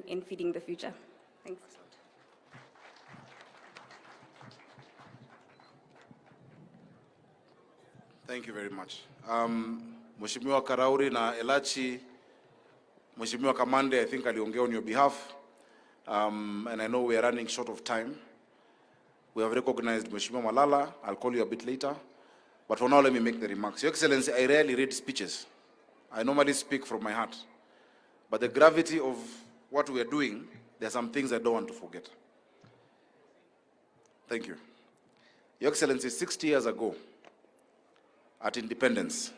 in feeding the future. Thanks. Thank you very much. Mheshimiwa Karauri na Elachi, Mheshimiwa Kamande, I think aliongea on your behalf, and I know we are running short of time. We have recognized Mheshimiwa Malala. I'll call you a bit later. But for now, let me make the remarks. Your Excellency, I rarely read speeches. I normally speak from my heart. But the gravity of what we are doing, there are some things I don't want to forget. Thank you. Your Excellency, 60 years ago, at independence,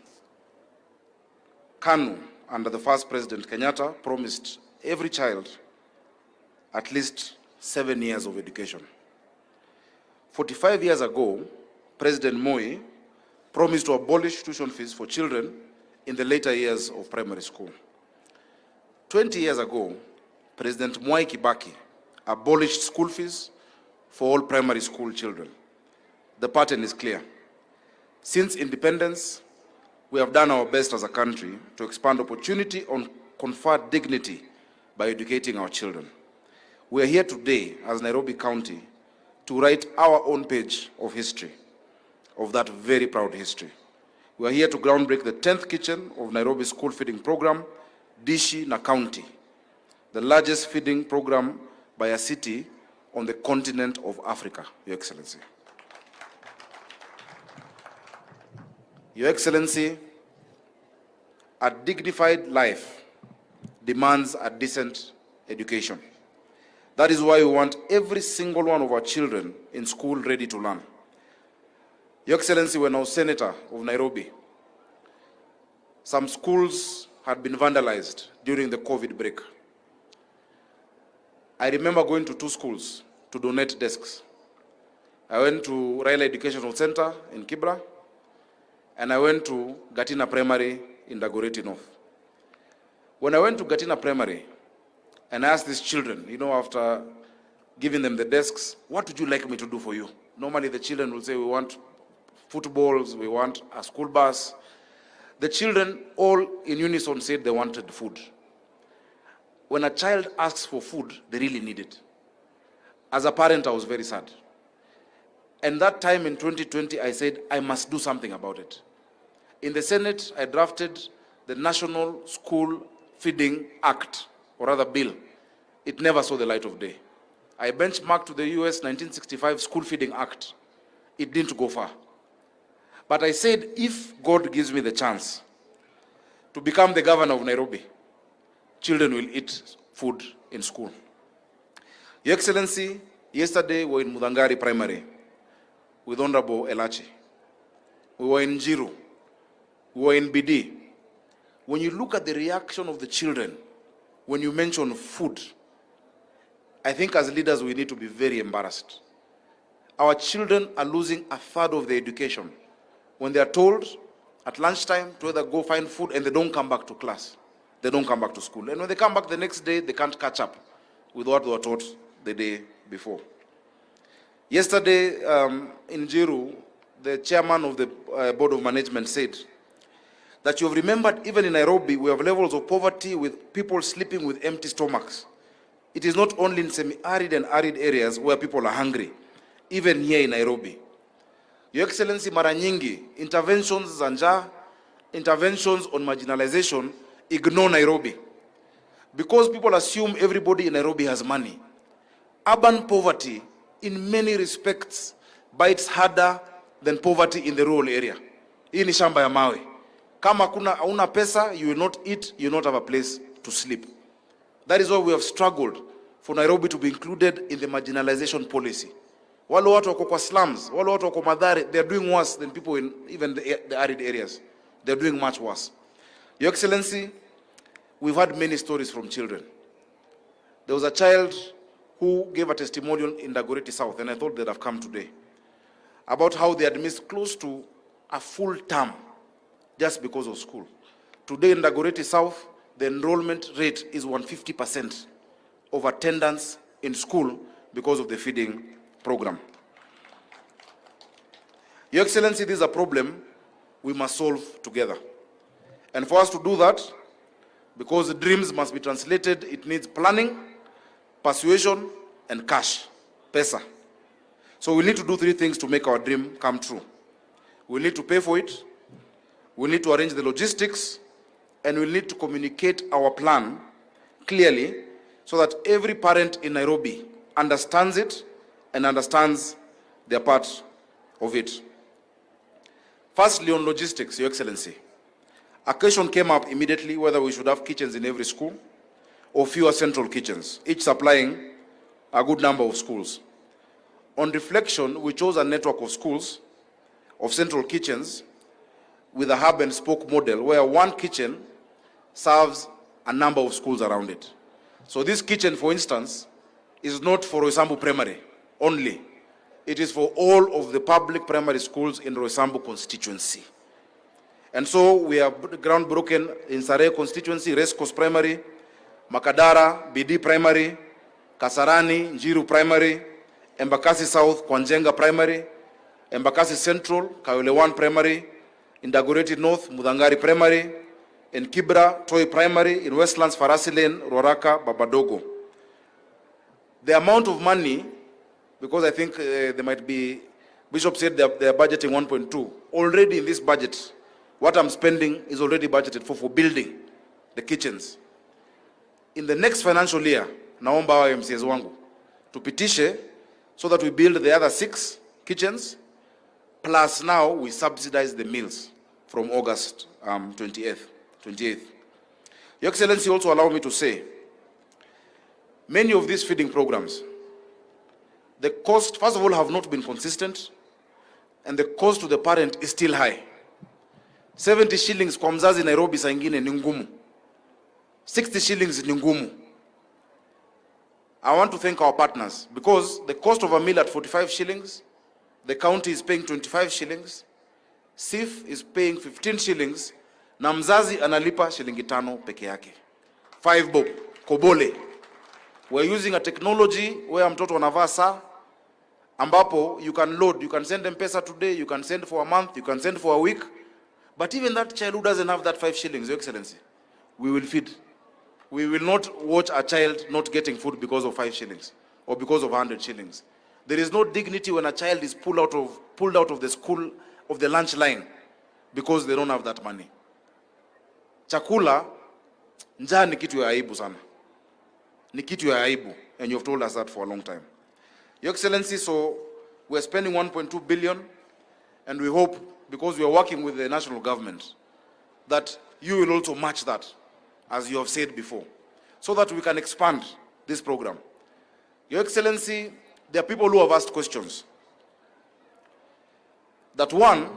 KANU, under the first President Kenyatta, promised every child at least 7 years of education. 45 years ago, President Moi promised to abolish tuition fees for children in the later years of primary school. 20 years ago, President Mwai Kibaki abolished school fees for all primary school children. The pattern is clear. Since independence, we have done our best as a country to expand opportunity and confer dignity by educating our children. We are here today as Nairobi County to write our own page of history, of that very proud history. We are here to groundbreak the 10th kitchen of Nairobi school feeding program, Dishi na County, the largest feeding program by a city on the continent of Africa, Your Excellency. Your Excellency, a dignified life demands a decent education. That is why we want every single one of our children in school ready to learn. Your Excellency, when I was Senator of Nairobi, some schools had been vandalized during the COVID break. I remember going to 2 schools to donate desks. I went to Raila Educational Center in Kibra, and I went to Gatina Primary in Dagoretti North. When I went to Gatina Primary, and I asked these children, after giving them the desks, what would you like me to do for you? Normally the children will say, we want footballs, we want a school bus. The children all in unison said they wanted food. When a child asks for food, they really need it. As a parent, I was very sad. And that time in 2020, I said, I must do something about it. In the Senate, I drafted the National School Feeding Act, or rather bill. It never saw the light of day. I benchmarked to the US 1965 School Feeding Act. It didn't go far. But I said, if God gives me the chance to become the governor of Nairobi, children will eat food in school. Your Excellency, yesterday we were in Mudangari Primary with Honorable Elachi. We were in Jiru. We were in BD. When you look at the reaction of the children, when you mention food, I think as leaders we need to be very embarrassed. Our children are losing a third of their education when they are told at lunchtime to either go find food and they don't come back to class. They don't come back to school. And when they come back the next day, they can't catch up with what they were taught the day before. Yesterday in Jiru, the chairman of the board of management said that you have remembered even in Nairobi, we have levels of poverty with people sleeping with empty stomachs. It is not only in semi-arid and arid areas where people are hungry, even here in Nairobi. Your Excellency, mara nyingi, interventions za njaa, interventions on marginalization ignore Nairobi. Because people assume everybody in Nairobi has money. Urban poverty, in many respects, bites harder than poverty in the rural area. Hii ni shamba ya mawe. Kama hauna pesa, you will not eat, you will not have a place to sleep. That is why we have struggled for Nairobi to be included in the marginalization policy. Wale watu wako kwa slums, wale watu wako Mathare, they are doing worse than people in even the arid areas. They are doing much worse. Your Excellency, we've had many stories from children. There was a child who gave a testimonial in Dagoretti South, and I thought they'd have come today, about how they had missed close to a full term just because of school. Today in Dagoretti South, the enrollment rate is 150% of attendance in school because of the feeding program. Your Excellency, this is a problem we must solve together. And for us to do that, because the dreams must be translated, it needs planning persuasion, and cash, pesa. So we need to do three things to make our dream come true. We need to pay for it, we need to arrange the logistics, and we need to communicate our plan clearly so that every parent in Nairobi understands it and understands their part of it. Firstly, on logistics, Your Excellency, a question came up immediately whether we should have kitchens in every school or fewer central kitchens, each supplying a good number of schools. On reflection, we chose a network of schools, of central kitchens, with a hub and spoke model where one kitchen serves a number of schools around it. So this kitchen, for instance, is not for Roysambu Primary only. It is for all of the public primary schools in Roysambu constituency. And so we are groundbroken in Sarai constituency, Race Course Primary, Makadara, BD Primary, Kasarani, Njiru Primary, Embakasi South, Kwanjenga Primary, Embakasi Central, Kayole 1 Primary, in Dagoretti North, Mudangari Primary, in Kibra, Toi Primary, in Westlands, Farasi Lane, Roraka, Babadogo. The amount of money, because I think there might be, Bishop said they are budgeting 1.2. Already in this budget, what I'm spending is already budgeted for building the kitchens. In the next financial year, naomba wa MCS wangu, tupitishe so that we build the other 6 kitchens, plus now we subsidize the meals from August 28th. Your Excellency, also allow me to say, many of these feeding programs, the cost, first of all, have not been consistent, and the cost to the parent is still high. 70 shillings kwa mzazi Nairobi saa ingine ni ngumu. 60 shillings ni ngumu. I want to thank our partners because the cost of a meal at 45 shillings, the county is paying 25 shillings, SIF is paying 15 shillings, na mzazi analipa shilingi 5 peke yake. 5 bob, kobole. We're using a technology where mtoto anavaa saa, ambapo you can load, you can send them pesa today, you can send for a month, you can send for a week. But even that child who doesn't have that 5 shillings, Your Excellency, we will feed. We will not watch a child not getting food because of 5 shillings or because of 100 shillings. There is no dignity when a child is pulled out of the school, of the lunch line, because they don't have that money. Chakula, njaa ni kitu ya aibu sana. Ni kitu ya aibu, and you have told us that for a long time. Your Excellency, so we are spending 1.2 billion, and we hope, because we are working with the national government, that you will also match that, as you have said before, so that we can expand this program. Your Excellency, there are people who have asked questions. That one,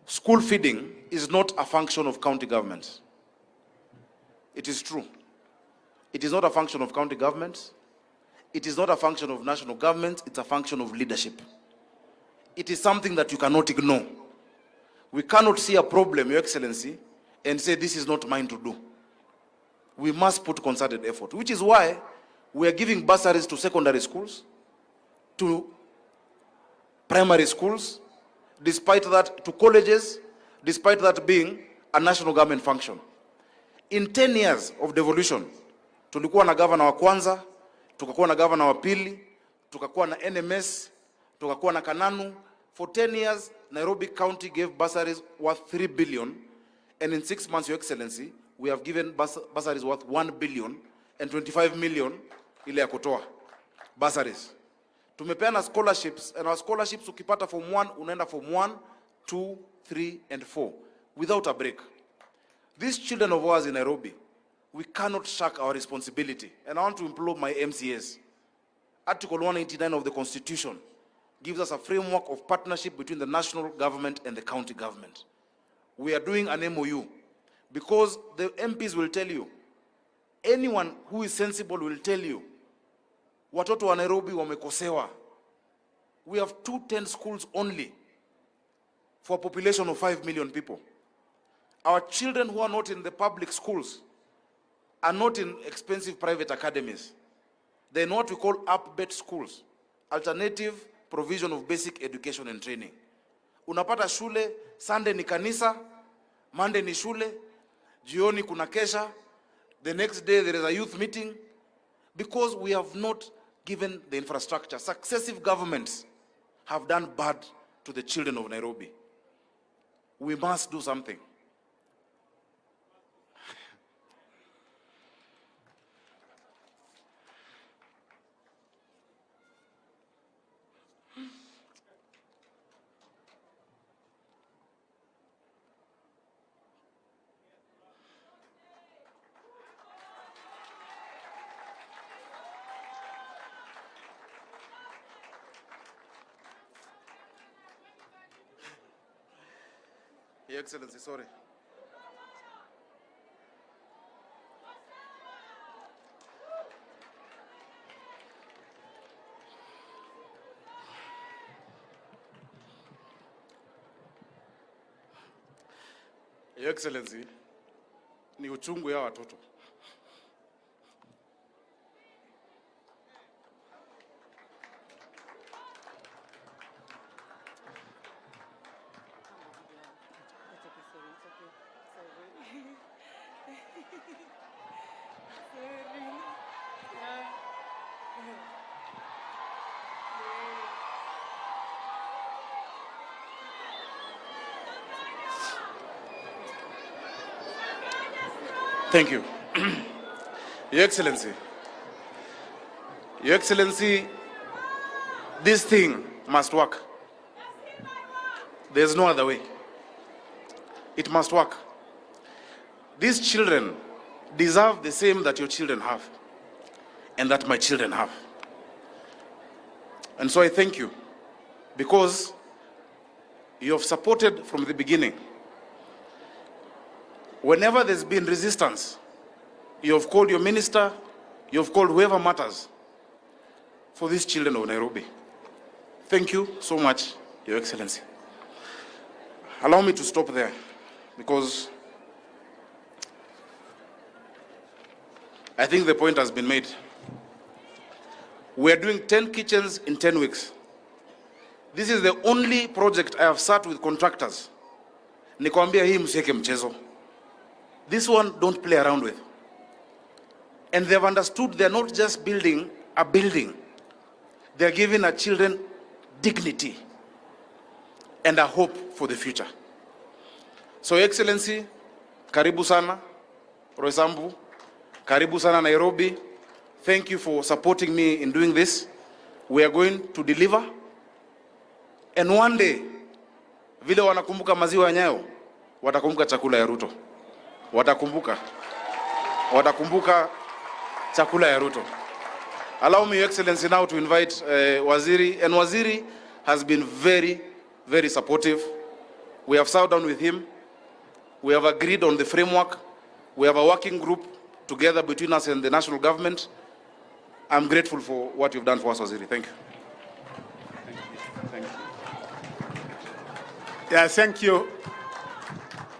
school feeding is not a function of county governments. It is true. It is not a function of county governments. It is not a function of national government. It's a function of leadership. It is something that you cannot ignore. We cannot see a problem, Your Excellency, and say this is not mine to do. We must put concerted effort, which is why we are giving bursaries to secondary schools, to primary schools, despite that, to colleges, despite that being a national government function. In 10 years of devolution, tulikuwa na governor wa kwanza, tukakuwa na governor wa pili, tukakuwa na NMS, tukakuwa na Kananu. For 10 years, Nairobi County gave bursaries worth 3 billion, and in 6 months, Your Excellency, we have given bursaries worth 1 billion and 25 million ile ya kutoa bursaries. Tumepeana scholarships, and our scholarships ukipata form 1 unaenda form 1, 2, 3 and 4 without a break. These children of ours in Nairobi, we cannot shirk our responsibility. And I want to implore my MCAs. Article 189 of the Constitution gives us a framework of partnership between the national government and the county government. We are doing an MOU because the MPs will tell you, anyone who is sensible will tell you, watoto wa Nairobi wamekosewa. We have 210 schools only for a population of 5 million people. Our children who are not in the public schools are not in expensive private academies. They're in what we call up-bet schools, alternative provision of basic education and training. Unapata shule, Sunday ni kanisa, Monday ni shule, jioni kuna kesha, the next day there is a youth meeting, because we have not given the infrastructure. Successive governments have done bad to the children of Nairobi. We must do something. Your Excellency, sorry. Your Excellency, ni uchungu ya watoto. Thank you. Your Excellency. Your Excellency, this thing must work. There's no other way. It must work. These children deserve the same that your children have and that my children have. And so I thank you because you have supported from the beginning. Whenever there's been resistance, you have called your minister, you have called whoever matters for these children of Nairobi. Thank you so much, Your Excellency. Allow me to stop there because I think the point has been made. We are doing 10 kitchens in 10 weeks. This is the only project I have sat with contractors. Nikwambia hii msiweke mchezo. This one, don't play around with. And they've understood they're not just building a building. They're giving our children dignity and a hope for the future. So, Your Excellency, karibu sana, Roysambu, karibu sana Nairobi. Thank you for supporting me in doing this. We are going to deliver. And one day, vile wanakumbuka maziwa ya Nyayo, watakumbuka chakula ya Ruto. Watakumbuka chakula ya Ruto. Allow me, Your Excellency, now to invite Waziri. And Waziri has been very, very supportive. We have sat down with him. We have agreed on the framework. We have a working group together between us and the national government. I'm grateful for what you've done for us, Waziri. Thank you. Yeah, thank you.